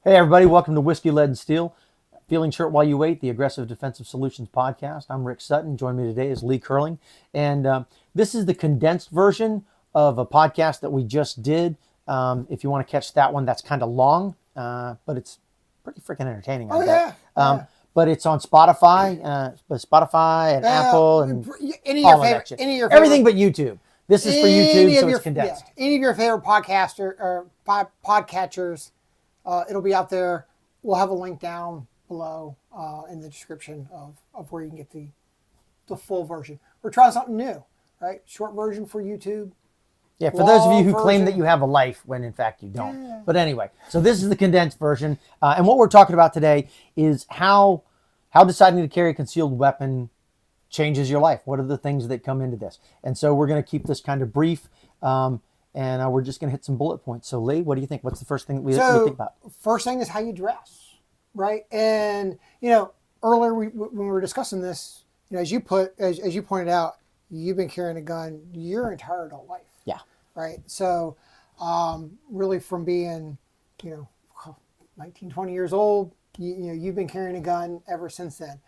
Hey, everybody, welcome to Whiskey, Lead, and Steel. Feeling Shirt While You Wait, the Aggressive Defensive Solutions podcast. I'm Rick Sutton. Joining me today is Lee Curling. And this is the condensed version of a podcast that we just did. If you want to catch that one, that's kind of long, but it's pretty freaking entertaining. I bet. But it's on Spotify, and Apple, and all of that shit. Everything but YouTube. This is for YouTube, so it's condensed. Any of your favorite podcaster or podcatchers. It'll be out there. We'll have a link down below in the description of where you can get the full version. We're trying something new, right? Short version for YouTube. Yeah, for those of you who claim that you have a life when in fact you don't. Yeah. But anyway, so this is the condensed version. And what we're talking about today is how deciding to carry a concealed weapon changes your life. What are the things that come into this? And so we're going to keep this kind of brief. And we're just going to hit some bullet points. So, Lee, what do you think? What's the first thing we think about? First thing is how you dress, right? And, earlier when we were discussing this, as you pointed out, you've been carrying a gun your entire adult life. Yeah. Right? So, really from being, 19, 20 years old, you've been carrying a gun ever since then.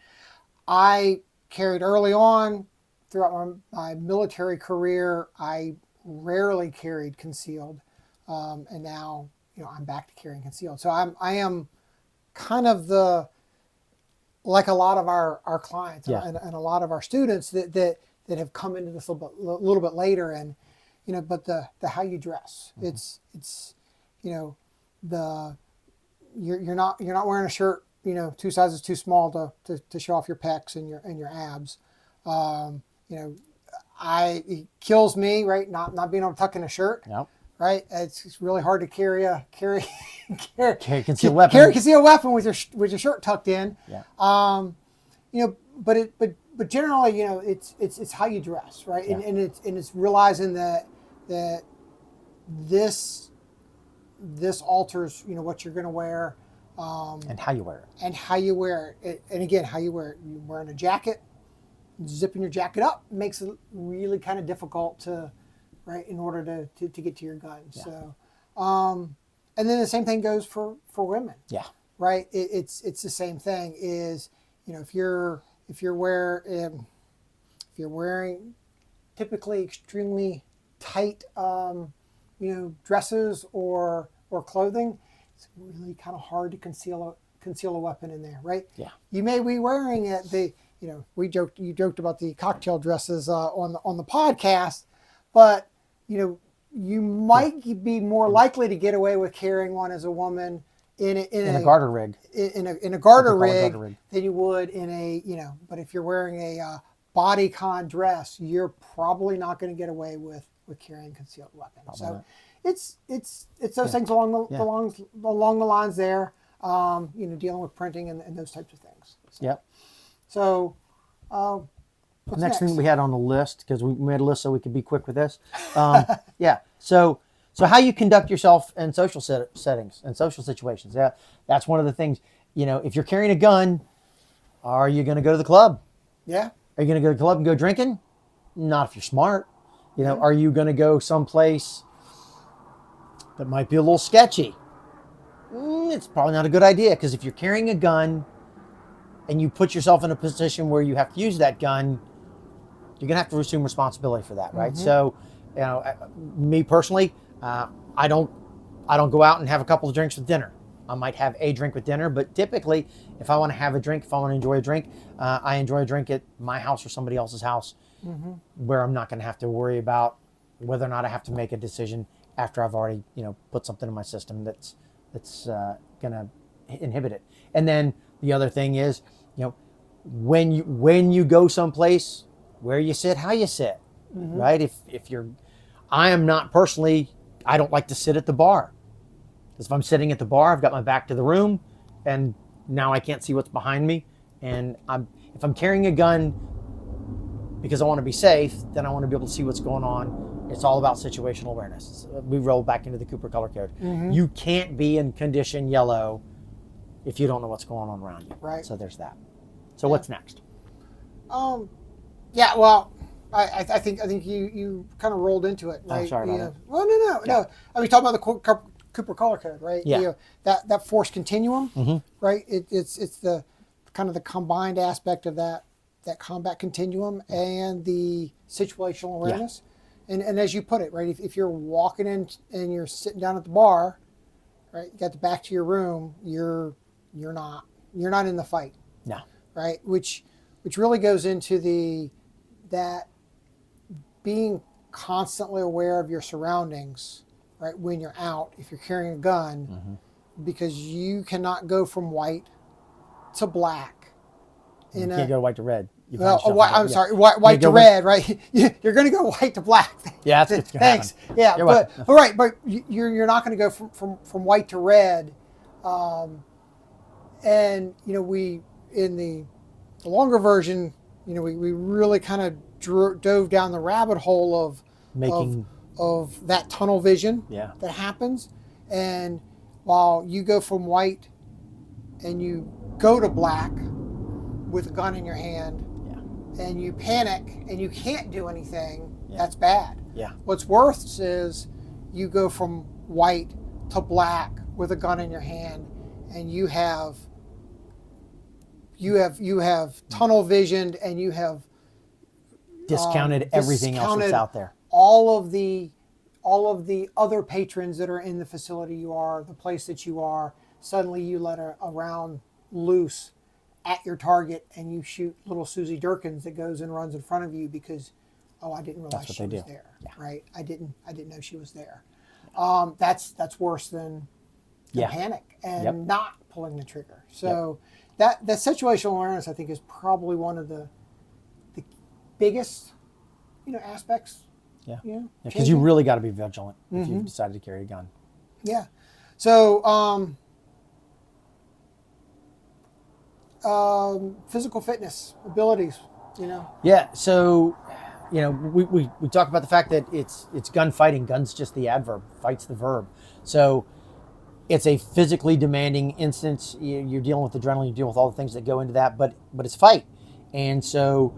I carried early on throughout my military career. I rarely carried concealed, and now I'm back to carrying concealed. So I am kind of like a lot of our clients and a lot of our students that have come into this a little bit later, and but the how you dress, it's you're not wearing a shirt 2 sizes too small to show off your pecs and your abs. It kills me, right? Not being able to tuck in a shirt. Yep. Right. It's really hard to carry a concealed weapon. Carry a concealed weapon with your shirt tucked in. Yeah. But generally, it's how you dress, right? Yeah. And it's realizing that this alters what you're going to wear. And how you wear it. And how you wear it. And again, how you wear it. You're wearing a jacket. Zipping your jacket up makes it really kind of difficult in order to get to your gun. Yeah. So, and then the same thing goes for women. Yeah. Right. It's the same thing. Is if you're wearing typically extremely tight dresses or clothing, it's really kind of hard to conceal a weapon in there. Right. Yeah. You may be wearing it. You joked about the cocktail dresses on the podcast, but you might be more likely to get away with carrying one as a woman in a garter rig. In a garter rig than you would in a But if you're wearing a bodycon dress, you're probably not going to get away with carrying a concealed weapon. Probably so not. It's those things along the lines there. Dealing with printing and those types of things. So. Yep. So, next thing we had on the list, because we made a list so we could be quick with this. Yeah. So how you conduct yourself in social settings and social situations. Yeah, that's one of the things. If you're carrying a gun, are you going to go to the club? Yeah. Are you going to go to the club and go drinking? Not if you're smart. Are you going to go someplace that might be a little sketchy? It's probably not a good idea, because if you're carrying a gun and you put yourself in a position where you have to use that gun, you're going to have to assume responsibility for that, right? Mm-hmm. So, me personally, I don't go out and have a couple of drinks with dinner. I might have a drink with dinner, but typically, if I want to have a drink, if I want to enjoy a drink, I enjoy a drink at my house or somebody else's house, where I'm not going to have to worry about whether or not I have to make a decision after I've already, put something in my system that's going to inhibit it. And then the other thing is, when you go someplace, where you sit, how you sit, right? I am not personally, I don't like to sit at the bar. Because if I'm sitting at the bar, I've got my back to the room, and now I can't see what's behind me. And if I'm carrying a gun because I want to be safe, then I want to be able to see what's going on. It's all about situational awareness. We roll back into the Cooper Color Code. You can't be in condition yellow if you don't know what's going on around you. Right. So there's that. So what's next? Yeah. Well, I think you kind of rolled into it, right? Oh, sorry about that. Well, no. I mean, talking about the Cooper color code, right? Yeah. You know, that force continuum, Mhm. right? It's the kind of the combined aspect of that combat continuum and the situational awareness. And as you put it, right, if you're walking in and you're sitting down at the bar, right, you got the back to your room, you're not in the fight, No. right? Which really goes into that being constantly aware of your surroundings, right, when you're out, if you're carrying a gun, because you cannot go from white to black. You can't go white to red. You Well, find yourself- I'm sorry, white to go red, right? You're going to go white to black. Yeah, that's what's gonna Thanks. happen. Yeah, You're but welcome. right, but you're not going to go from white to red. And you know, we in the longer version, you know, we really kind of dove down the rabbit hole of Making of that tunnel vision Yeah. that happens. And while you go from white and you go to black with a gun in your hand, and you panic and you can't do anything, that's bad. Yeah. What's worse is you go from white to black with a gun in your hand, and you have tunnel visioned, and you have discounted everything else that's discounted out there. all of the other patrons that are in the facility you are, the place that you are. Suddenly you let a round loose at your target, and you shoot little Susie Durkins that goes and runs in front of you because, oh, I didn't realize she was there. Yeah. Right? I didn't know she was there. That's worse than panic and not pulling the trigger. So that situational awareness, I think, is probably one of the biggest, you know, aspects. Yeah. You know, Because you really got to be vigilant if you've decided to carry a gun. Yeah. So physical fitness abilities, you know. Yeah. So, you know, we talk about the fact that it's gunfighting. Gun's just the adverb. Fight's the verb. So it's a physically demanding instance. You're dealing with adrenaline. You're dealing with all the things that go into that. But it's a fight. And so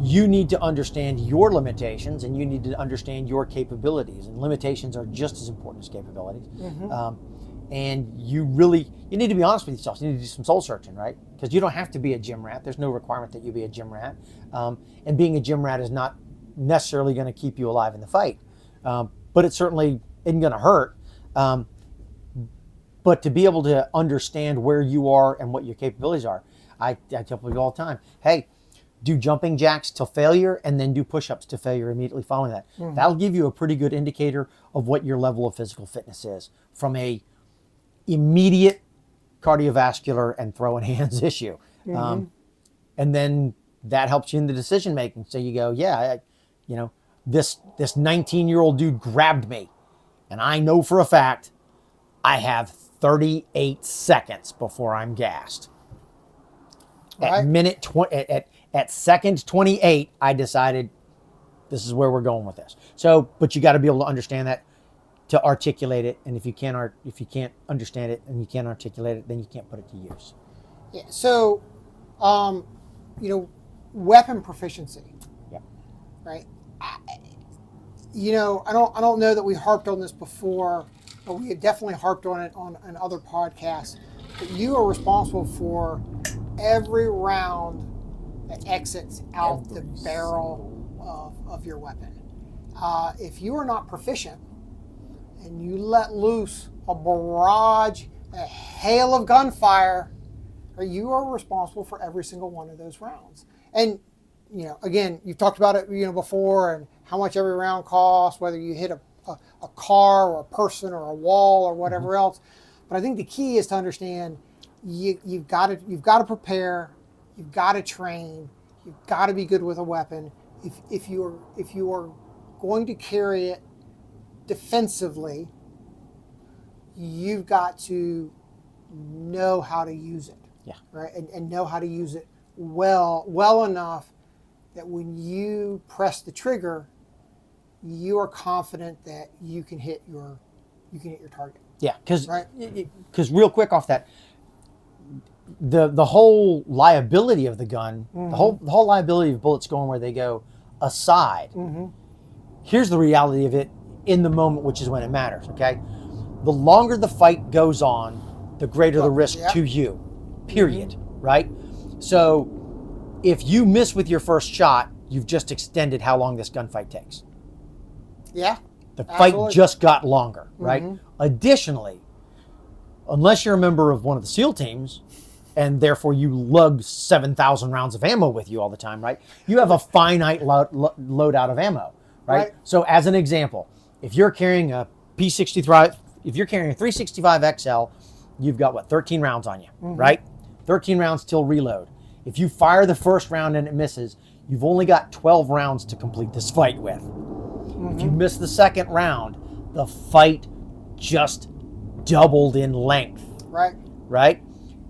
you need to understand your limitations, and you need to understand your capabilities. And limitations are just as important as capabilities. And you need to be honest with yourself. You need to do some soul searching, right? Because you don't have to be a gym rat. There's no requirement that you be a gym rat. And being a gym rat is not necessarily going to keep you alive in the fight. But it certainly isn't going to hurt. But to be able to understand where you are and what your capabilities are, I tell people all the time, hey, do jumping jacks till failure, and then do push-ups to failure immediately following that. That'll give you a pretty good indicator of what your level of physical fitness is from a immediate cardiovascular and throwing hands issue. And then that helps you in the decision making. So you go, this 19-year-old dude grabbed me, and I know for a fact I have 38 seconds before I'm gassed. Right. At second 28, I decided this is where we're going with this. So, but you got to be able to understand that, to articulate it. And if you can't understand it and you can't articulate it, then you can't put it to use. Yeah. So, weapon proficiency. Yeah. Right. I don't know that we harped on this before, but we had definitely harped on it on other podcasts. But you are responsible for every round that exits out the barrel of your weapon. If you are not proficient and you let loose a barrage, a hail of gunfire, you are responsible for every single one of those rounds. And, again, you've talked about it, before, and how much every round costs, whether you hit a car or a person or a wall or whatever else. But I think the key is to understand you've got to prepare, you've got to train, you've got to be good with a weapon. If you are going to carry it defensively, you've got to know how to use it. Yeah. Right. And know how to use it well enough that when you press the trigger, you are confident that you can hit your target. Yeah, because Right. Real quick off that, the whole liability of the gun, the whole liability of bullets going where they go aside. Here's the reality of it in the moment, which is when it matters. Okay, the longer the fight goes on, the greater the risk Yeah. to you, period, right? So if you miss with your first shot, you've just extended how long this gunfight takes. Yeah. The fight Absolutely. just got longer, right? Additionally, unless you're a member of one of the SEAL teams, and therefore you lug 7,000 rounds of ammo with you all the time, right? You have a finite loadout of ammo, right? So as an example, if you're carrying a P63, if you're carrying a 365 XL, you've got what, 13 rounds on you, right? 13 rounds till reload. If you fire the first round and it misses, you've only got 12 rounds to complete this fight with. If you miss the second round, the fight just doubled in length, Right. right?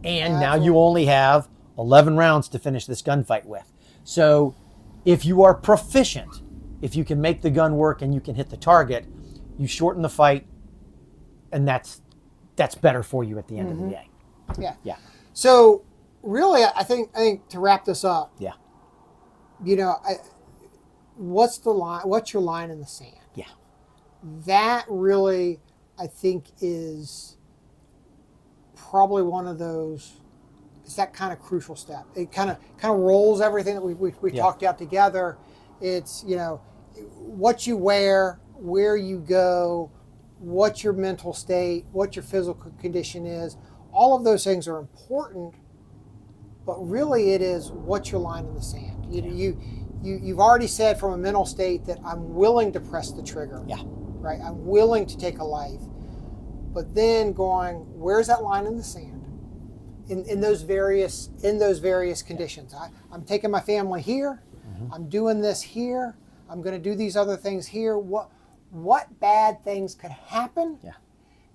And now you only have 11 rounds to finish this gunfight with. So if you are proficient, if you can make the gun work and you can hit the target, you shorten the fight, and that's better for you at the end of the day. Yeah. Yeah. So really, I think to wrap this up, Yeah. you know, what's the line? What's your line in the sand? Yeah. That really, I think, is probably one of those. It's that kind of crucial step. It kind of rolls everything that we talked out together. It's, you know, what you wear, where you go, what your mental state, what your physical condition is. All of those things are important, but really it is what's your line in the sand. You've already said from a mental state that I'm willing to press the trigger. Yeah. Right. I'm willing to take a life. But then going, where's that line in the sand? In those various conditions. I'm taking my family here. I'm doing this here. I'm going to do these other things here. What bad things could happen? Yeah.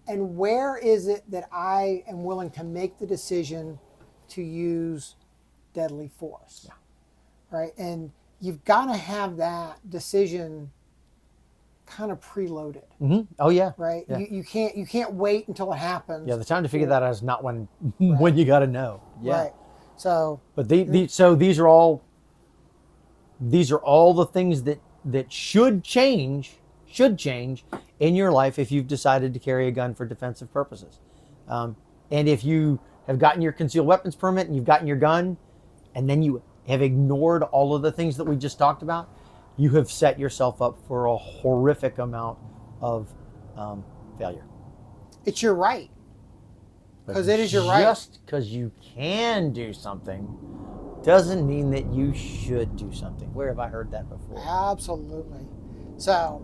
And where is it that I am willing to make the decision to use deadly force? Yeah. Right? And you've got to have that decision kind of preloaded. Oh yeah. Right? Yeah. You can't wait until it happens. Yeah. The time to figure that out is not when you got to know. Yeah. Right. So, But these are all the things that should change in your life if you've decided to carry a gun for defensive purposes. And if you have gotten your concealed weapons permit and you've gotten your gun, and then you have ignored all of the things that we just talked about, you have set yourself up for a horrific amount of failure. it's your right. Because it is your right. Just because you can do something doesn't mean that you should do something. Where have I heard that before? Absolutely. So,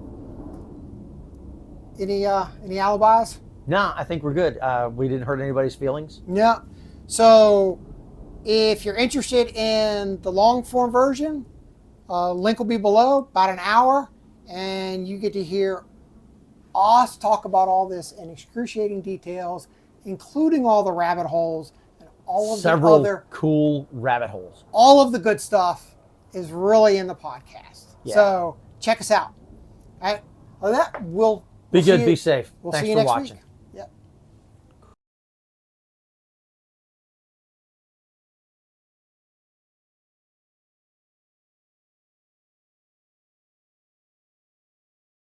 any alibis? No, I think we're good. We didn't hurt anybody's feelings. No. So, if you're interested in the long form version, link will be below, about an hour, and you get to hear us talk about all this in excruciating details, including all the rabbit holes and all of Several the other cool rabbit holes. all of the good stuff is really in the podcast. Yeah. So check us out. All right. Well, that will Be we'll see good, you- be safe. We'll Thanks see you for next watching. week.